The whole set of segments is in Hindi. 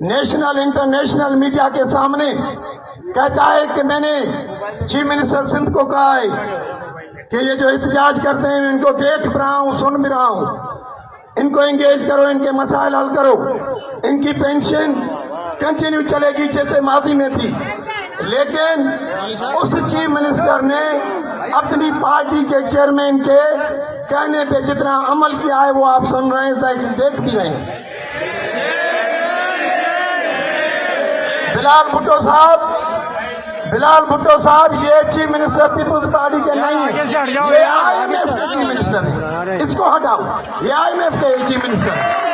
नेशनल इंटरनेशनल मीडिया के सामने कहता है कि मैंने चीफ मिनिस्टर सिंध को कहा है कि ये जो एहतजाज करते हैं इनको देख भी रहा हूँ, सुन भी रहा हूँ, इनको एंगेज करो, इनके मसाइल हल करो, इनकी पेंशन कंटिन्यू चलेगी जैसे माजी में थी। लेकिन उस चीफ मिनिस्टर ने अपनी पार्टी के चेयरमैन के कहने पे जितना अमल किया है वो आप सुन रहे हैं, देख भी रहे हैं। बिलाल भुट्टो साहब ये चीफ मिनिस्टर पीपुल्स पार्टी के नहीं है, ये IMF के चीफ मिनिस्टर है, इसको हटाओ, ये IMF के चीफ मिनिस्टर है।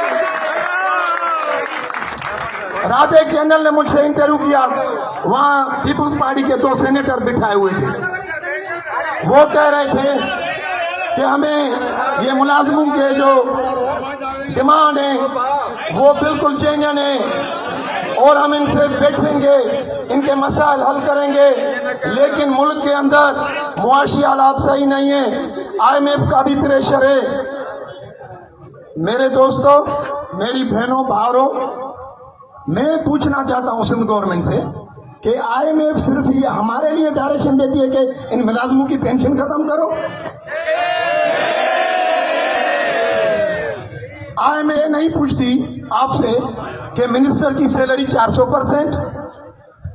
रात एक चैनल ने मुझसे इंटरव्यू किया, वहां पीपुल्स पार्टी के 2 सेनेटर बिठाए हुए थे, वो कह रहे थे कि हमें ये मुलाजिमों के जो डिमांड है वो बिल्कुल जेन्युइन है और हम इनसे बैठेंगे, इनके मसाइल हल करेंगे, लेकिन मुल्क के अंदर मुआशी हालात सही नहीं है, IMF का भी प्रेशर है। मेरे दोस्तों, मेरी बहनों, भाइयों, मैं पूछना चाहता हूं सिंध गवर्नमेंट से कि IMF सिर्फ ये हमारे लिए डायरेक्शन देती है कि इन मुलाजिमों की पेंशन खत्म करो। IMF नहीं पूछती आपसे कि मिनिस्टर की सैलरी 400%,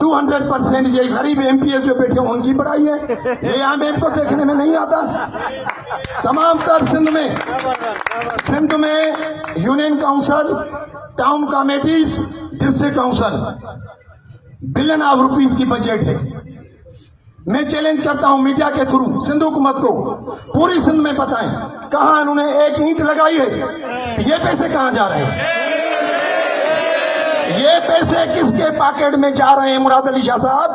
200% ये गरीब MPS जो बैठे उनकी बढ़ाई है, ये IMF को देखने में नहीं आता। तमाम तर सिंध में union council, town committees, district council billion of rupees की बजट है। मैं चैलेंज करता हूं मीडिया के थ्रू सिंध हुकूमत को, पूरी सिंध में बताएं कहां उन्होंने एक ईंट लगाई है, ये पैसे कहां जा रहे हैं, ये पैसे किसके पॉकेट में जा रहे हैं। मुराद अली शाह साहब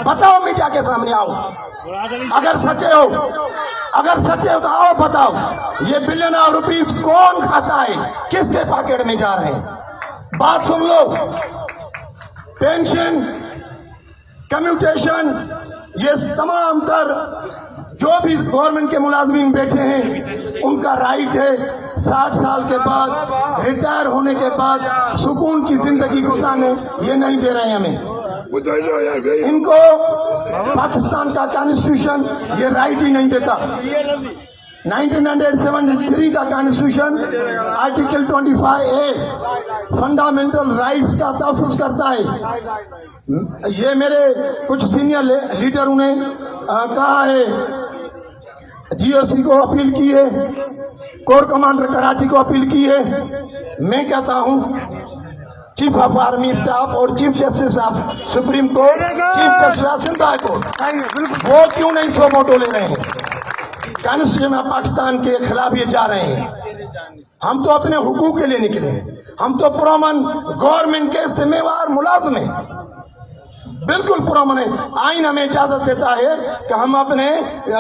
बताओ, मीडिया के सामने आओ, अगर सच्चे हो तो आओ बताओ, ये बिलियन ऑफ रुपीस कौन खाता है, किसके पॉकेट में जा रहे हैं। बात सुन लो, पेंशन, कम्यूटेशन, ये तमाम तर जो भी गवर्नमेंट के मुलाजमीन बैठे हैं उनका राइट है 60 साल के बाद रिटायर होने के बाद सुकून की जिंदगी गुजारने, ये नहीं दे रहे हैं हमें। इनको पाकिस्तान का कॉन्स्टिट्यूशन ये राइट ही नहीं देता। 1973 का constitution article 25A fundamental rights का तहफ़्फ़ुज़ करता है। ये मेरे कुछ सीनियर लीडरों ने कहा है, GOC को अपील की है, कोर कमांडर कराची को अपील की है। मैं कहता हूं चीफ ऑफ आर्मी स्टाफ और chief justice of supreme court, chief justice Sindh high court, वो क्यों नहीं सो मोटो ले रहे हैं। कॉन्स्टिट्यूशन ऑफ पाकिस्तान के खिलाफ ये जा रहे हैं। हम तो अपने हुकूक के लिए निकले हैं, हम तो पुरअमन गवर्नमेंट के जिम्मेवार मुलाजिम हैं, बिल्कुल पुरअमन है। आइन हमें इजाजत देता है कि हम अपने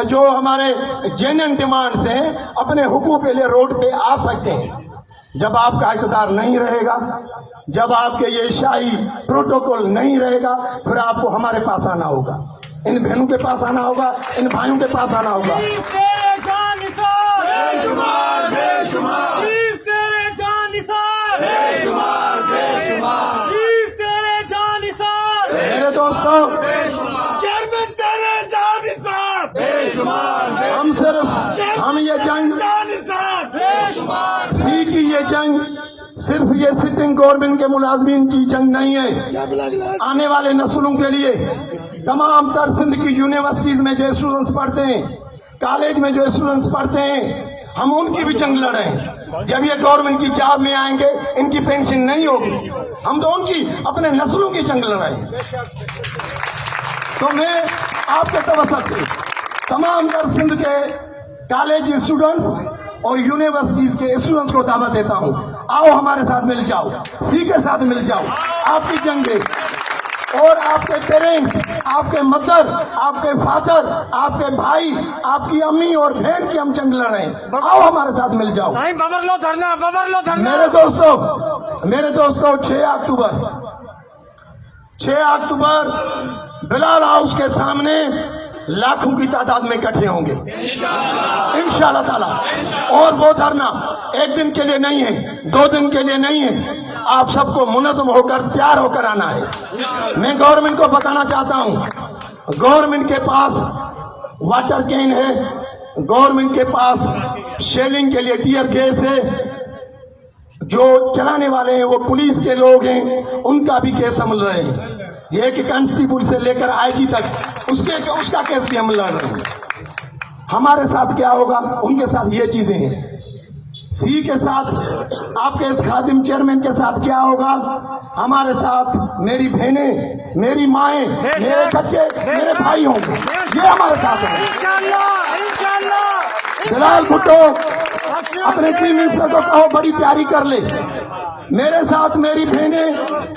जो हमारे जेन्युइन डिमांड्स हैं अपने हुकूक के लिए रोड पे आ सकते हैं। जब आपका इक़्तिदार नहीं रहेगा, जब आपके ये शाही प्रोटोकॉल नहीं रहेगा, फिर आपको हमारे पास आना होगा, इन बहनों के पास आना होगा, इन भाइयों के पास आना होगा। मेरे दोस्तों, हम ये जंग सी की ये जंग सिर्फ ये सिटिंग गवर्नमेंट के मुलाजमीन की जंग नहीं है, आने वाले नस्लों के लिए तमाम तर सिंध की यूनिवर्सिटीज में जो स्टूडेंट्स पढ़ते हैं, कॉलेज में जो स्टूडेंट्स पढ़ते हैं, हम उनकी भी जंग लड़ रहे हैं। जब ये गवर्नमेंट की जॉब में आएंगे, इनकी पेंशन नहीं होगी, हम तो उनकी अपने नस्लों की जंग लड़ रहे हैं। तो मैं आपके तवज्जो से तमाम तर सिंध के कॉलेज स्टूडेंट्स और यूनिवर्सिटीज के स्टूडेंट्स को दावत देता हूं, आओ हमारे साथ मिल जाओ, सी के साथ मिल जाओ, आपकी जंग है और आपके पेरेंट्स, आपके मदर, आपके फादर, आपके भाई, आपकी अम्मी और बहन की हम जंग लड़ रहे हैं, आओ हमारे साथ मिल जाओ। मेरे दोस्तों 6 अक्टूबर बिलाल हाउस के सामने लाखों की तादाद में इकट्ठे होंगे इंशाअल्लाह ताला। और वो धरना एक दिन के लिए नहीं है, 2 दिन के लिए नहीं है, आप सबको मुनज़्ज़म होकर तैयार होकर आना है। मैं गवर्नमेंट को बताना चाहता हूं, गवर्नमेंट के पास वाटर कैन है, गवर्नमेंट के पास शेलिंग के लिए टीयर गैस है, जो चलाने वाले हैं वो पुलिस के लोग हैं, उनका भी केस हम लड़ रहे हैं। ये कि कांस्टेबल से लेकर आईजी तक उसका केस भी हम लड़ रहे हैं। हमारे साथ क्या होगा, उनके साथ ये चीजें हैं। सी के साथ, आपके इस खादिम चेयरमैन के साथ क्या होगा, हमारे साथ मेरी बहनें, मेरी माएं, मेरे बच्चे, मेरे भाई होंगे, ये हमारे साथ है। बिलाल भुट्टो अपने चीफ मिनिस्टर को कहो बड़ी तैयारी कर ले। मेरे साथ मेरी बहनें,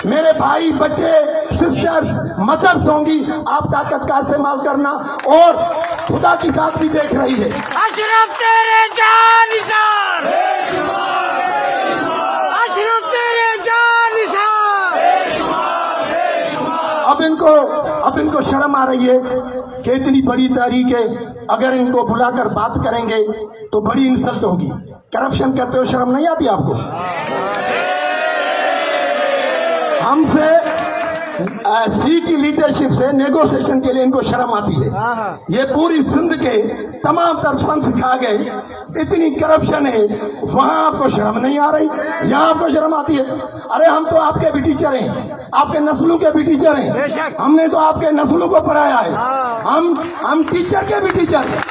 मेरे भाई, बच्चे, सिस्टर्स, मदर्स होंगी। आप ताकत का इस्तेमाल करना, और खुदा की साथ भी देख रही है। अशरफ तेरे जान निसार, अशरफ तेरे जान निसार। अब इनको शर्म आ रही है कि इतनी बड़ी तारीख है, अगर इनको बुलाकर बात करेंगे तो बड़ी इंसल्ट होगी। करप्शन करते हो शर्म नहीं आती आपको? हमसे सी की लीडरशिप से नेगोशिएशन के लिए इनको शर्म आती है। ये पूरी सिंध के तमाम तरफ सिखा गए, इतनी करप्शन है, वहां आपको शर्म नहीं आ रही, यहाँ आपको शर्म आती है। अरे हम तो आपके भी टीचर हैं, आपके नस्लों के भी टीचर हैं, हमने तो आपके नस्लों को पढ़ाया है, हम टीचर के भी टीचर हैं।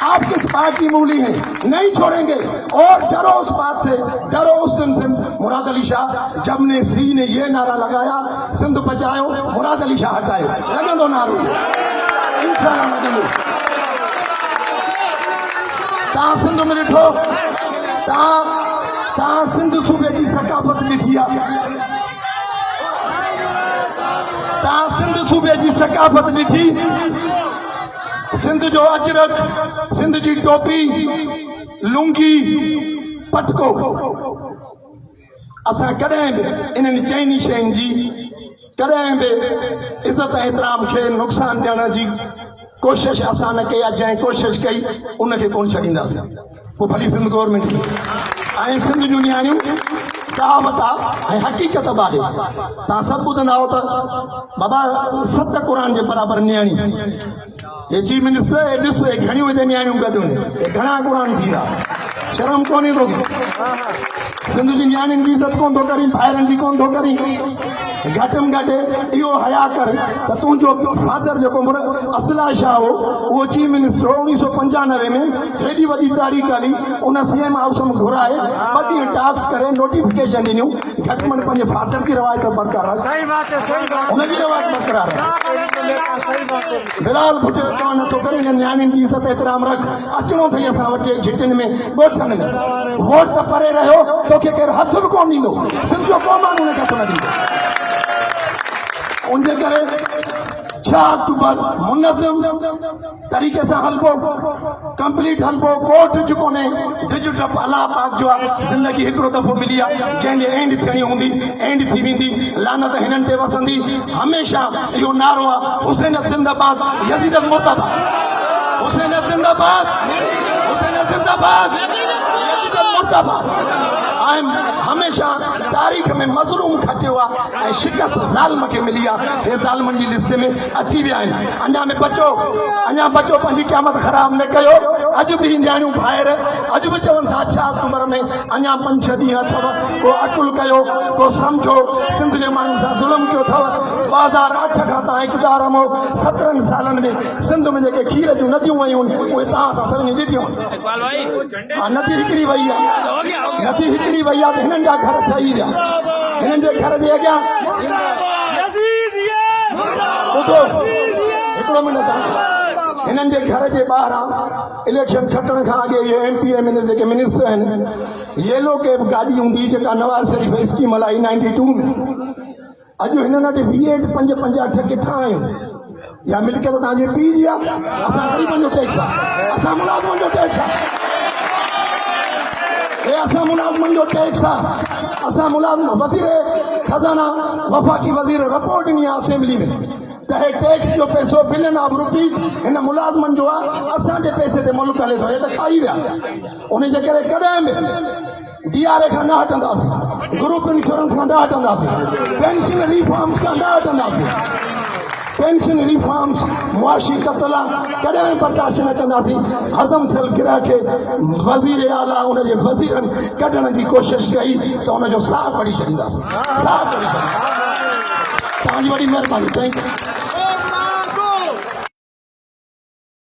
आप किस बात की मूली हैं, नहीं छोड़ेंगे। और डरो उस बात से, डरो उस दिन से। मुराद अली शाह जब ने सी ने ये नारा लगाया, सिंध बचाओ, मुराद अली शाह हटायो, लगंदो नारो इंशाअल्लाह लगंदो। तव्हां सिंध में ॾिठो, तव्हां सिंध सूबे जी सकाफ़त ॾिठी आहे, तव्हां सिंध सूबे जी सकाफ़त ॾिठी। सिंध जो अजरक, सिंध जी टोपी, लुंगी, पटको, असां कॾहिं बि इन्हनि चइनी शयुनि जी कॾहिं बि इज़त एतिराम खे नुक़सान ॾियण जी कोशिश असां न कई। जंहिं कोशिश कई उनखे कोन छॾींदासीं, पोइ भली सिंध गवर्नमेंट खे। ऐं सिंध जूं नियाणियूं कहावत आहे ऐं हक़ीक़त बि आहे, तव्हां सभु ॿुधंदा हो त बाबा सत क़ुरान जे बराबरि नियाणी। ये चीफ मिनिस्टर ॾिस घणियूं हिते नियाणियूं गॾु आहिनि, घणा क़ुरान थी विया, शर्म कोन्हे तो। सिंध जी नियाणियुनि जी इज़त कोन थो करी, ॿाहिरनि जी कोन थो करी। घटि में घटि इहो हया कर त तुंहिंजो फादर जेको अब्दुल्ला शाह हो, उहो चीफ मिनिस्टर हो 1995 में, हेॾी वॾी तारीख़ हली, उन सीएम हाउस में घुराए 2 ॾींहं टास्क करे नोटिफिकेशन ॾिनियूं, घटि में पंहिंजे फादर की रवायत बरक़रार आहे, हुनजी रवायत बरक़रार आहे। बिलाल भुट्टो तव्हां नथो करे, हिन नियाणियुनि जी इज़त एतिराम रख। अचिणो अथई असां वटि झिटियुनि में, ॻोठनि में, वोट त परे रहियो, तोखे केरु हथ बि कोन ॾींदो, सिंध जो को माण्हू हुनखे हथ न ॾींदो। उनजे करे 6 अक्टूबर मुनज़्ज़म तरीक़े सां हलबो, कंप्लीट हलबो। कोर्ट जो कोन्हे, डिजिटल अलाह पाक जो आहे, ज़िंदगी हिकिड़ो दफ़ो मिली आहे, जंहिंजी एंड थियणी हूंदी एंड थी वेंदी, लानत हिननि ते वसंदी। हमेशह इहो नारो आहे, हुसैन ज़िंदाबाद, यज़ीद मुर्तज़ा, हुसैन ज़िंदाबाद, हुसैन ज़िंदाबाद, यज़ीद मुर्तज़ा। हमेशा तारीख़ में मज़लूम खटियो आहे ऐं शिकस्त ज़ालिम खे मिली आहे। हे ज़ालिमनि जी लिस्ट में अची विया आहिनि। अञा बचो, पंहिंजी क़यामत ख़राब न कयो। अॼु बि नियाणियूं ॿाहिरि, अॼु बि चवनि था 6 अक्टूबर में अञा 5-6 ॾींहं अथव, को अकुल कयो, को सम्झो, सिंध जे माण्हुनि सां ज़ुल्म कयो अथव। 2008 खां तव्हां इक़्तिदार में 17 सालनि में सिंध में जेके खीर जूं नदियूं वयूं आहिनि, उहे तव्हां सां सभिनी ॾिठियूं। नदी हिकिड़ी वई आहे, नदी हिकिड़ी वई आहे, त हिननि जा घर ठही विया, हिननि जे घर जे अॻियां ॿुधो हिकिड़ो मिनट, हिननि जे घर जे ॿाहिरां इलेक्शन खटण खां अॻे ये एमपी में जेके मिनिस्टर आहिनि, येलो कैब गाॾी हूंदी जेका नवाज़ शरीफ़ स्कीम हलाई 92 में। अॼु हिननि वटि 25-50 किथां आहियूं? या मिल्कियत तव्हांजे पीउ जी आहे, असां ग़रीबनि जो टैक्स आहे, असां मुलाज़िमनि जो टैक्स आहे, असां मुलाज़िमनि जो टैक्स आहे, असां मुलाज़िम। वज़ीर खज़ाना वफ़ाक़ी वज़ीर रिपोर्ट ॾिनी आहे असेंबली में त हे टैक्स जो पैसो बिलियन ऑफ रुपीज़ हिन मुलाज़िमनि जो आहे, असांजे पैसे ते मुल्क हले थो, हे त खाई विया। उनजे करे कॾहिं बि DRA खां न हटंदासीं, ग्रुप इंश्योरेंस खां न हटंदासीं, पेंशन रिफॉर्म्स खां न हटंदासीं। पेंशन रिफॉर्म्स मुआशी कतला कॾहिं बर्दाश्त न कंदासीं। हज़म थियल गिरह खे वज़ीर आला उनजे वज़ीरनि कढण जी कोशिशि कई त उनजो साह कढी छॾींदासीं, साह कढी छॾींदासीं। तव्हांजी वॾी महिरबानी। Thank you.